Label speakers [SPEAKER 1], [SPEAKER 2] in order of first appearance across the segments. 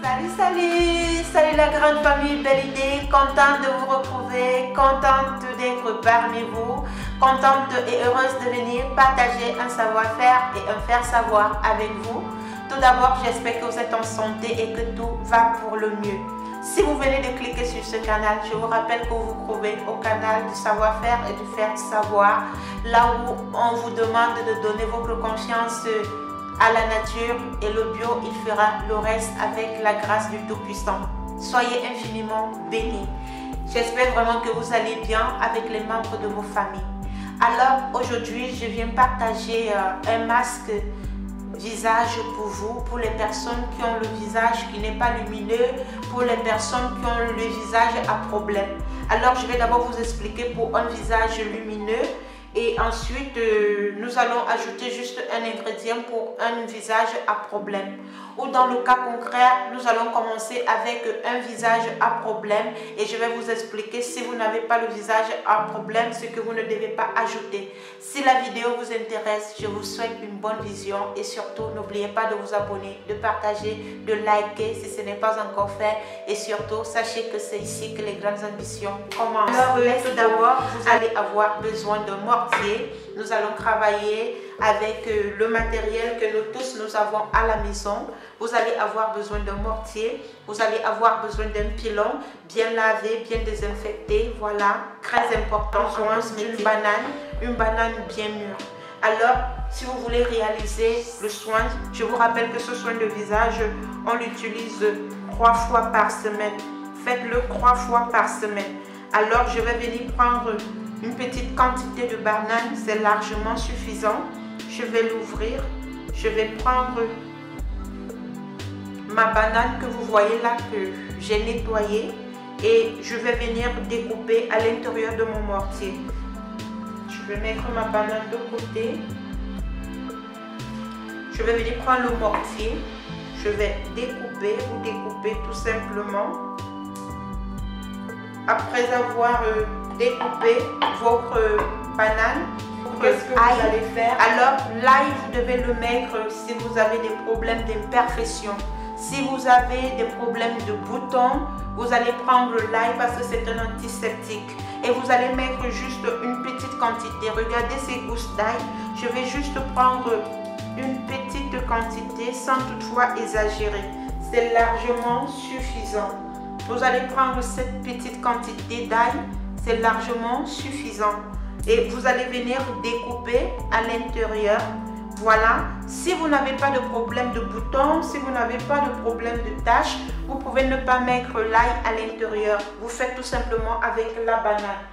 [SPEAKER 1] Salut la grande famille Belle Idée, contente de vous retrouver, contente d'être parmi vous, contente et heureuse de venir partager un savoir-faire et un faire savoir avec vous. Tout d'abord, j'espère que vous êtes en santé et que tout va pour le mieux. Si vous venez de cliquer sur ce canal, je vous rappelle que vous vous trouvez au canal du savoir-faire et du faire savoir, là où on vous demande de donner votre confiance à la nature et le bio, il fera le reste avec la grâce du Tout-Puissant. Soyez infiniment bénis. J'espère vraiment que vous allez bien avec les membres de vos familles. Alors aujourd'hui, je viens partager un masque visage pour vous, pour les personnes qui ont le visage qui n'est pas lumineux, pour les personnes qui ont le visage à problème. Alors je vais d'abord vous expliquer pour un visage lumineux. Et ensuite, nous allons ajouter juste un ingrédient pour un visage à problème. Ou dans le cas concret, nous allons commencer avec un visage à problème. Et je vais vous expliquer si vous n'avez pas le visage à problème, ce que vous ne devez pas ajouter. Si la vidéo vous intéresse, je vous souhaite une bonne vision. Et surtout, n'oubliez pas de vous abonner, de partager, de liker si ce n'est pas encore fait. Et surtout, sachez que c'est ici que les grandes ambitions commencent. Alors, tout d'abord, vous allez avoir besoin de mortier. Nous allons travailler avec le matériel que nous tous nous avons à la maison. Vous allez avoir besoin d'un mortier, vous allez avoir besoin d'un pilon bien lavé, bien désinfecté, voilà, très important. Une banane bien mûre. Alors, si vous voulez réaliser le soin, je vous rappelle que ce soin de visage, on l'utilise 3 fois par semaine. Faites-le 3 fois par semaine. Alors, je vais venir prendre une petite quantité de banane, c'est largement suffisant. Je vais l'ouvrir. Je vais prendre ma banane que vous voyez là, que j'ai nettoyée. Et je vais venir découper à l'intérieur de mon mortier. Je vais mettre ma banane de côté. Je vais venir prendre le mortier. Je vais découper, vous découper tout simplement. Après avoir découpé votre banane, qu'est-ce que vous allez faire? Alors l'ail, vous devez le mettre si vous avez des problèmes d'imperfection. Si vous avez des problèmes de boutons, vous allez prendre l'ail parce que c'est un antiseptique. Et vous allez mettre juste une petite quantité. Regardez ces gousses d'ail. Je vais juste prendre une petite quantité sans toutefois exagérer. C'est largement suffisant. Vous allez prendre cette petite quantité d'ail. C'est largement suffisant. Et vous allez venir découper à l'intérieur. Voilà. Si vous n'avez pas de problème de boutons, si vous n'avez pas de problème de taches, vous pouvez ne pas mettre l'ail à l'intérieur. Vous faites tout simplement avec la banane.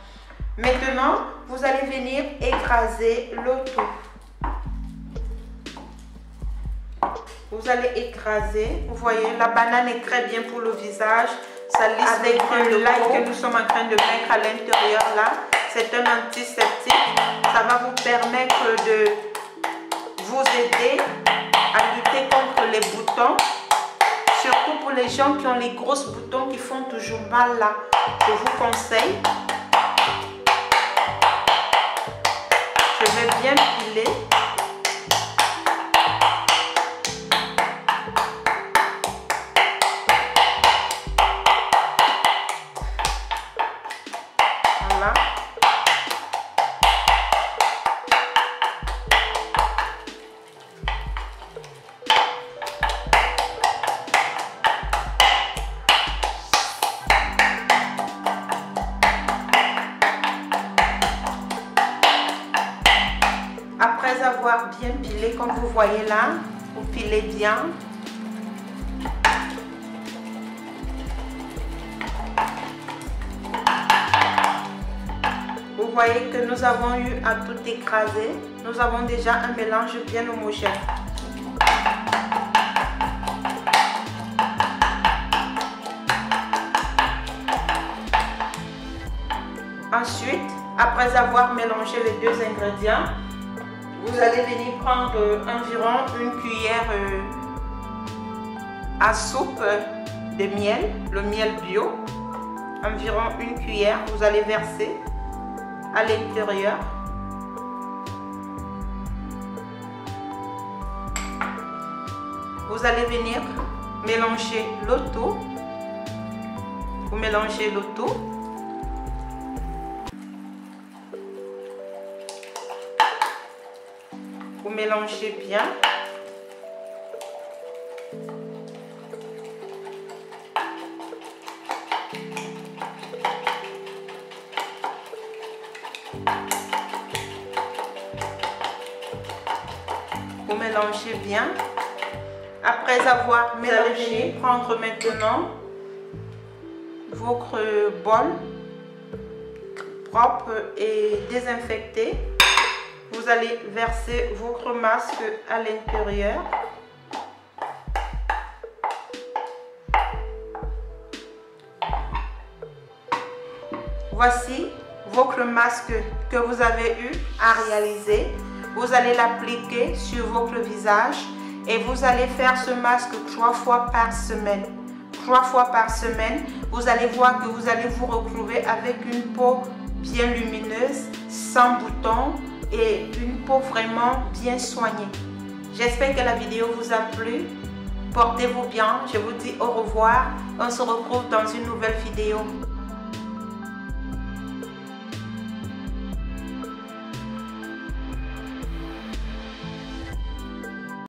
[SPEAKER 1] Maintenant, vous allez venir écraser le tout. Vous allez écraser. Vous voyez, la banane est très bien pour le visage. Ça lisse avec l'ail que nous sommes en train de mettre à l'intérieur là. C'est un antiseptique. Ça va vous permettre de vous aider à lutter contre les boutons. Surtout pour les gens qui ont les grosses boutons qui font toujours mal là. Je vous conseille. Je vais bien piler. Voilà. Après avoir bien pilé, comme vous voyez là, vous pilez bien. Vous voyez que nous avons eu à tout écraser. Nous avons déjà un mélange bien homogène. Ensuite, après avoir mélangé les deux ingrédients, vous allez venir prendre environ une cuillère à soupe de miel, le miel bio. Environ une cuillère, vous allez verser à l'intérieur. Vous allez venir mélangez le tout. Vous mélangez le tout. Vous mélangez bien. Vous mélangez bien. Après avoir mélangé, prendre maintenant votre bol propre et désinfecté. Vous allez verser votre masque à l'intérieur. Voici votre masque que vous avez eu à réaliser. Vous allez l'appliquer sur votre visage et vous allez faire ce masque 3 fois par semaine. 3 fois par semaine, vous allez voir que vous allez vous retrouver avec une peau bien lumineuse, sans boutons et une peau vraiment bien soignée. J'espère que la vidéo vous a plu. Portez-vous bien. Je vous dis au revoir. On se retrouve dans une nouvelle vidéo.